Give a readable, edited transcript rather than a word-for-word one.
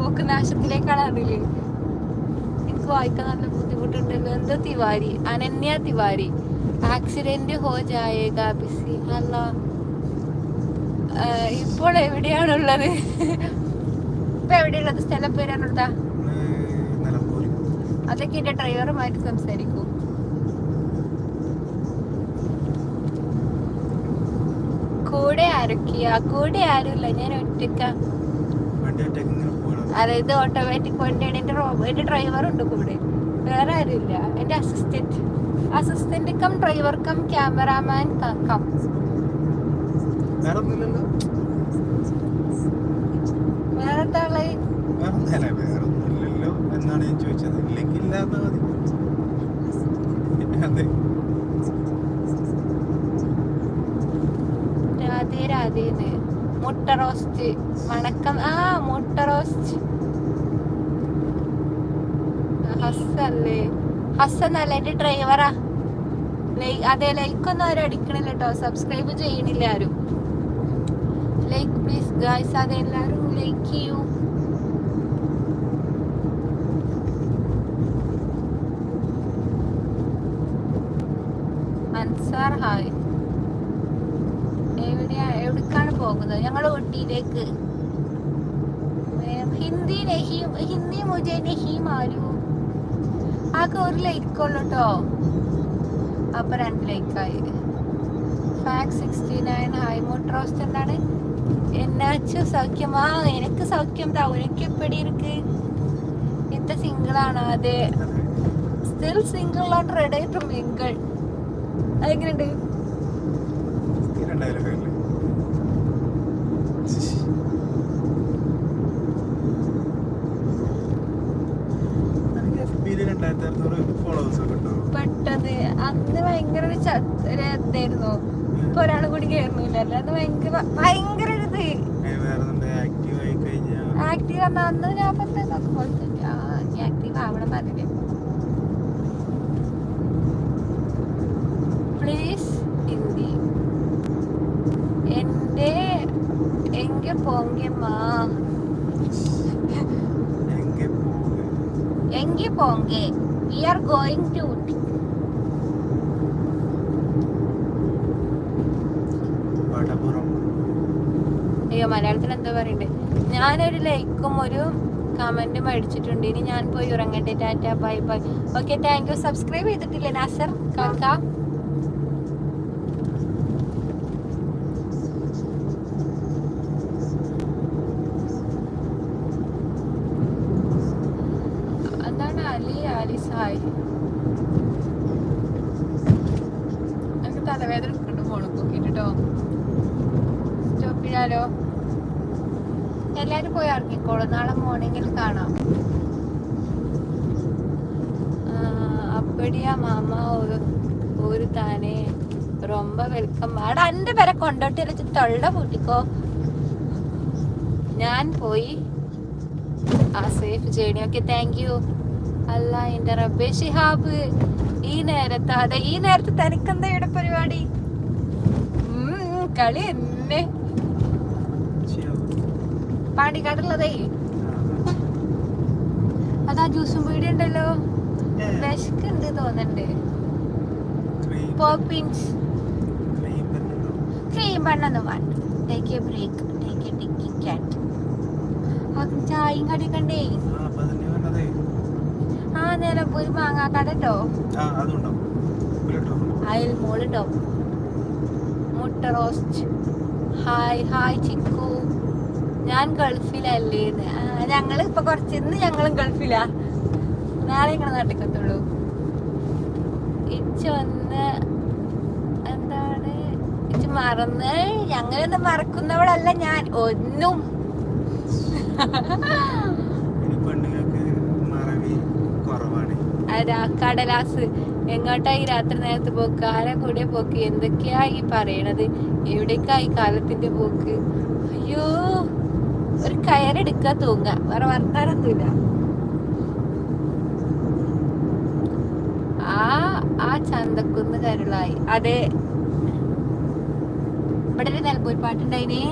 പോക്ക് നാശത്തിലേക്കാണ് അതില്. എനിക്ക് വായിക്കാൻ നല്ല ബുദ്ധിമുട്ടുണ്ടല്ലോ. എന്താ തിവാരി, അനന്യ തിവാരി. ആക്സിഡന്റ് ഹോ ജായേഗാ ബിസി. അല്ല, ഇപ്പോൾ എവിടെയാണുള്ളത്? ഇപ്പൊ എവിടെയുള്ളത്? സ്ഥലം പേരാണെന്താ? അതൊക്കെ എന്റെ ഡ്രൈവറുമായിട്ട് സംസാരിക്കൂ. കൂടെ ആരൊക്കെയാ? കൂടെ ആരുമില്ല, ഞാൻ ഒറ്റക്ക. അതായത് ഓട്ടോമാറ്റിക് വണ്ടിയാണ്. എന്റെ ഡ്രൈവർ ഉണ്ട് കൂടെ, വേറെ ആരുമില്ല. എന്റെ assistant cum driver cum cameraman cum. വേറെന്താ ഉള്ളത്? എന്നാണ് ഞാൻ ചോദിച്ചത്. ഇല്ലെങ്കിൽ രാധേ രാധേന്ന്. മുട്ട റോസ്റ്റ് വണക്കം. മുട്ട റോസ്റ്റ്. ഹസ്സല്ലേ? ഹസ്സന്നല്ല, എന്റെ ഡ്രൈവറാ. അതെ, ലൈക്കൊന്നും ആരും അടിക്കണില്ല കേട്ടോ. സബ്സ്ക്രൈബ് ചെയ്യണില്ല ആരും. Like please guys. അതെല്ലാരും ലൈക്ക് ചെയ്യൂ. അൻസാർ ഹായ്. എവിടേക്കാണ് പോകുന്നത്? ഞങ്ങൾ ഊട്ടിയിലേക്ക്. ഹിന്ദി മുझे नहीं मालूम. ആകെ ഒരു ലൈക്കുള്ളൂ കേട്ടോ. അപ്പൊ 2 ലൈക്കായി. ഫാക്സ് 69 ഹായ്. മുട്ട റോസ്റ്റ് എന്താണ്? എന്നാച്ചു സൗഖ്യമാ? എനിക്ക് സൗഖ്യം താ. ഉനക്ക് എപ്പടി ഇருக்கு? ഇത്ത സിംഗിളാണോ? അതെ, still single and ready to mingle. അതെങ്ങനെയുണ്ട്? പെട്ടത് അന്ന് ഭയങ്കര ഒരു ഇതായിരുന്നു. ഇപ്പൊ ഒരാൾ കൂടി കയറുന്നില്ലല്ലോ. അത് ഭയങ്കര ഒരു ഇത് ആക്റ്റീവ് പറഞ്ഞ അന്ന് ഞാൻ ആക്റ്റീവ് ആവണം പറഞ്ഞില്ലേ. പ്ലീസ് ഹിന്ദി. എന്റെ എങ്ക പോങ്കേമാ. എങ്കി Pongte. We are going to Ooty. അയ്യോ, മലയാളത്തിൽ എന്താ പറയണ്ടേ? ഞാനൊരു ലൈക്കും ഒരു കമന്റും അടിച്ചിട്ടുണ്ട്. ഇനി ഞാൻ പോയി ഉറങ്ങട്ടെ. Tata, bye bye. Okay, thank you. Subscribe ചെയ്തിട്ടില്ലേ നാസർ കാക്ക? എന്താണ് ആലിസ് ഹായ്. എനിക്ക് തലവേദന എടുക്കുന്നുണ്ട് ഫോണിൽ നോക്കിട്ടോ. സ്റ്റോപ്പ് ചെയ്യാലോ? എല്ലാരും പോയി ഇറങ്ങിക്കോളൂ. നാളെ മോർണിംഗിൽ കാണാം. അപ്പടിയാ മാമ ഒരു താനെ ரொம்ப വെൽക്കം. ആടാ എന്റെ പേരെ കൊണ്ടോട്ടി വെച്ച് തൊള്ള പൂട്ടിക്കോ. ഞാൻ പോയി സേഫ് ചെയ്യണേ. Okay, thank U. അല്ല എന്റെ റബ്ബേ ഷിഹാബ്, ഈ നേരത്തെ അതെ ഈ നേരത്തെ തനിക്കെന്താ ഇവിടെ പരിപാടി? കളി എന്നെ പാണ്ടിക്കാടുള്ളതേ. അതാ ജ്യൂസും പീടി ഉണ്ടല്ലോ. വിശക്കുണ്ട് തോന്നണ്ട്. പോപ്പിൻസ് ക്രീം ബണ്ണൊന്നും വേണ്ട. Take a break. Take a tikki cat. ചായയും കടി കണ്ടേ. നിലമ്പൂർ മാങ്ങാക്കടോ അയൽ മോളിട്ടോ. മുട്ട റോസ്റ്റ്. Hi hi chikoo. ഞാൻ ഗൾഫിലല്ലേന്ന്. ഞങ്ങള് ഇപ്പൊ കുറച്ചിന്ന് ഞങ്ങളും ഗൾഫിലാ. നാളെ ഞങ്ങളെ നാട്ടിലെത്തുള്ളൂ. ഇച്ചൊന്ന് എന്താണ് ഇച്ച് മറന്ന്. ഞങ്ങളൊന്നും മറക്കുന്നവളല്ല ഞാൻ ഒന്നും. അതാ കടലാസ്. എങ്ങോട്ടാ ഈ രാത്രി നേരത്തെ പോക്ക്? ആരെ കൂടെ പോക്ക്? എന്തൊക്കെയാ ഈ പറയണത്? എവിടേക്കാ ഈ കാലത്തിന്റെ പോക്ക്? അയ്യോ, ഒരു കയറെടുക്കാ തൂങ്ങ. വേറെ വർത്താനൊന്നുമില്ല. ആ ചന്തക്കുന്ന് കരുളായി. അതെ, ഇവിടെ ഒരു നിലമ്പൂർ പാട്ടുണ്ടായിനേ.